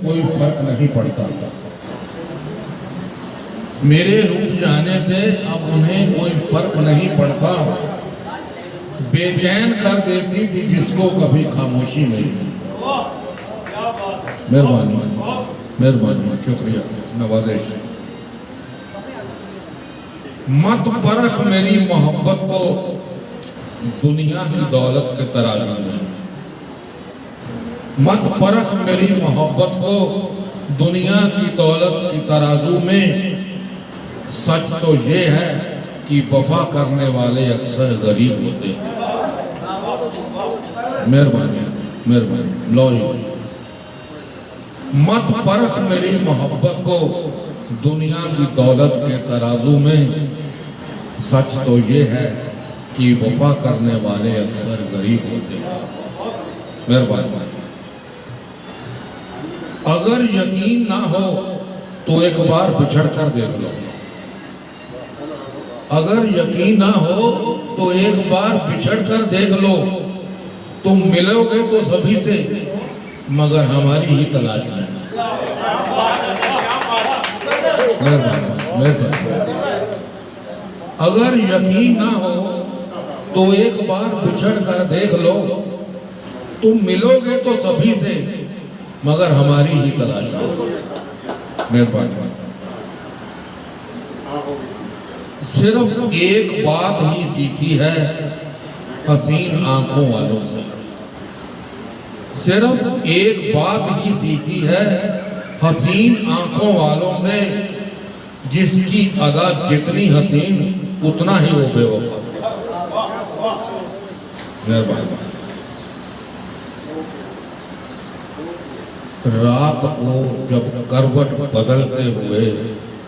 कोई फर्क नहीं पड़ता। मेरे रूठ जाने से अब उन्हें कोई फर्क नहीं पड़ता। बेचैन कर देती थी जिसको कभी खामोशी मिली। मेहरबानी, मेहरबानी, शुक्रिया, नवाजिश। मत परख मेरी मोहब्बत को दुनिया की दौलत के तराजू में। मत परख मेरी मोहब्बत को दुनिया की दौलत की तराजू में। सच तो ये है कि वफा करने वाले अक्सर गरीब होते हैं। मेहरबानी, मेहरबानी, लो ही। मत परख मेरी मोहब्बत को दुनिया की दौलत के तराजू में। सच तो ये है कि वफा करने वाले अक्सर गरीब होते हैं। मेहरबानी। अगर यकीन ना हो तो एक बार बिछड़ कर देख लो। अगर यकीन ना हो तो एक बार बिछड़ कर देख लो। तुम मिलोगे तो सभी से मगर हमारी ही तलाश में। अगर यकीन ना हो तो एक बार बिछड़ कर देख लो। तुम मिलोगे तो सभी से मगर हमारी ही तलाश में। मेहरबानी। सिर्फ एक बात ही सीखी है हसीन आंखों वालों से। सिर्फ एक बात ही सीखी है हसीन आंखों वालों से। जिसकी अदा जितनी हसीन उतना ही वो बेवफा। मेहरबानी। रात को जब करवट बदलते हुए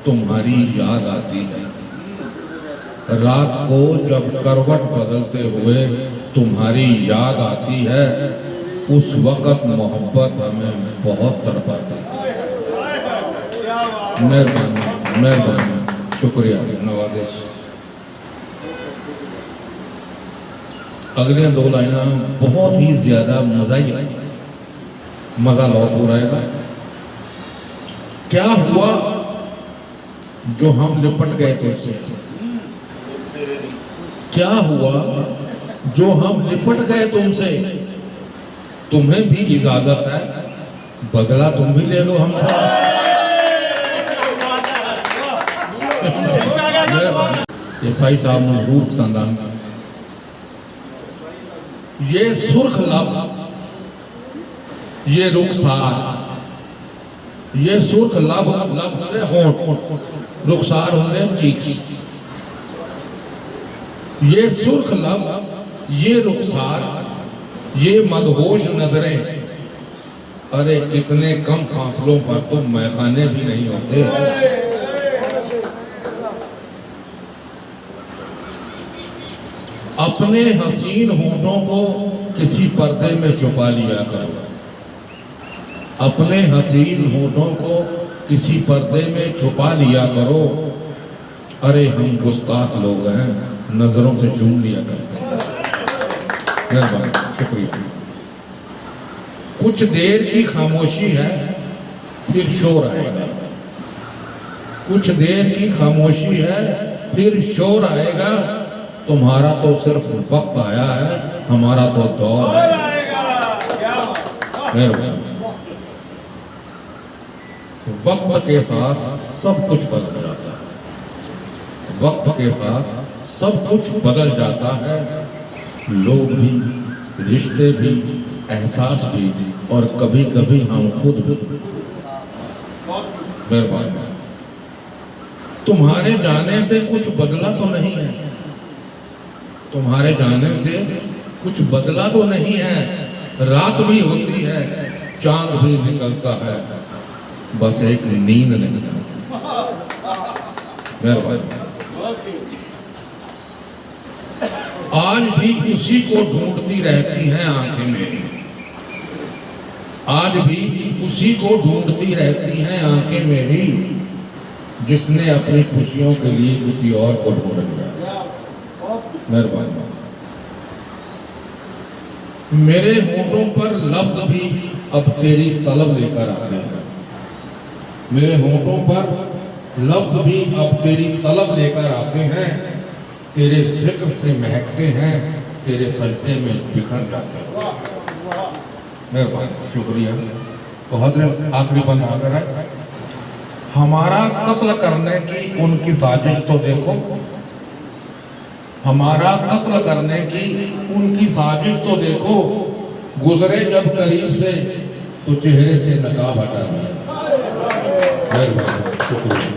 तुम्हारी याद आती है। रात को जब करवट बदलते हुए तुम्हारी याद आती है। उस वक़्त मोहब्बत हमें बहुत तड़पाती है। मेहरबानी, मेहरबानी, शुक्रिया, नवाजिश। अगले दो लाइना बहुत ही ज्यादा मजा लौट हो रहेगा। क्या हुआ जो हम लिपट गए तुझसे। क्या हुआ जो हम लिपट गए तुमसे। तुम्हें भी इजाजत है बदला तुम भी ले लो हमसे। ईसाई साहब मजबूर पसंद। ये सुर्ख लब, ये रुखसार, ये सुर्ख लब होंठ, रुखसार होंगे चीक्स। ये सुर्ख लब, ये रुखसार, ये मदहोश नजरें। अरे इतने कम फासलों पर तो मैखाने भी नहीं होते। अपने हसीन होठों को किसी पर्दे में छुपा लिया करो। अपने हसीन होठों को किसी पर्दे में छुपा लिया करो। अरे हम गुस्ताख लोग हैं नजरों से चूम लिया करते हैं। मेहरबानी, शुक्रिया। कुछ देर की खामोशी है फिर शोर आएगा। कुछ देर की खामोशी है फिर शोर आएगा। तुम्हारा तो सिर्फ वक्त आया है, हमारा तो दौर आएगा। वक्त के साथ सब कुछ बदल जाता है। वक्त के साथ सब कुछ बदल जाता है। लोग भी, रिश्ते भी, एहसास भी और कभी कभी हम खुद भी। मेहरबानी। तुम्हारे जाने से कुछ बदला तो नहीं है। तुम्हारे जाने से कुछ बदला तो नहीं है। रात भी होती है, चांद भी निकलता है, बस एक नींद नहीं आती। मेहरबानी। आज भी उसी को ढूंढती रहती हैं आंखें मेरी। आज भी उसी को ढूंढती रहती हैं आंखें मेरी। जिसने अपनी खुशियों के लिए किसी और को ढूंढ लिया। मेहरबानी। मेरे होठों पर लफ्ज भी अब तेरी तलब लेकर आते हैं। मेरे होठों पर लफ्ज भी अब तेरी तलब लेकर आते हैं, तेरे जिक्र से महकते हैं, तेरे सजदे में बिखर जाते हैं। मेहरबानी, शुक्रिया। तो हजरत आखिरी बंद हाजिर है। हमारा कत्ल करने की उनकी साजिश तो देखो, हमारा कत्ल करने की उनकी साजिश तो देखो, गुजरे जब करीब से तो चेहरे से नकाब हटा दिया। मेहरबानी, शुक्रिया।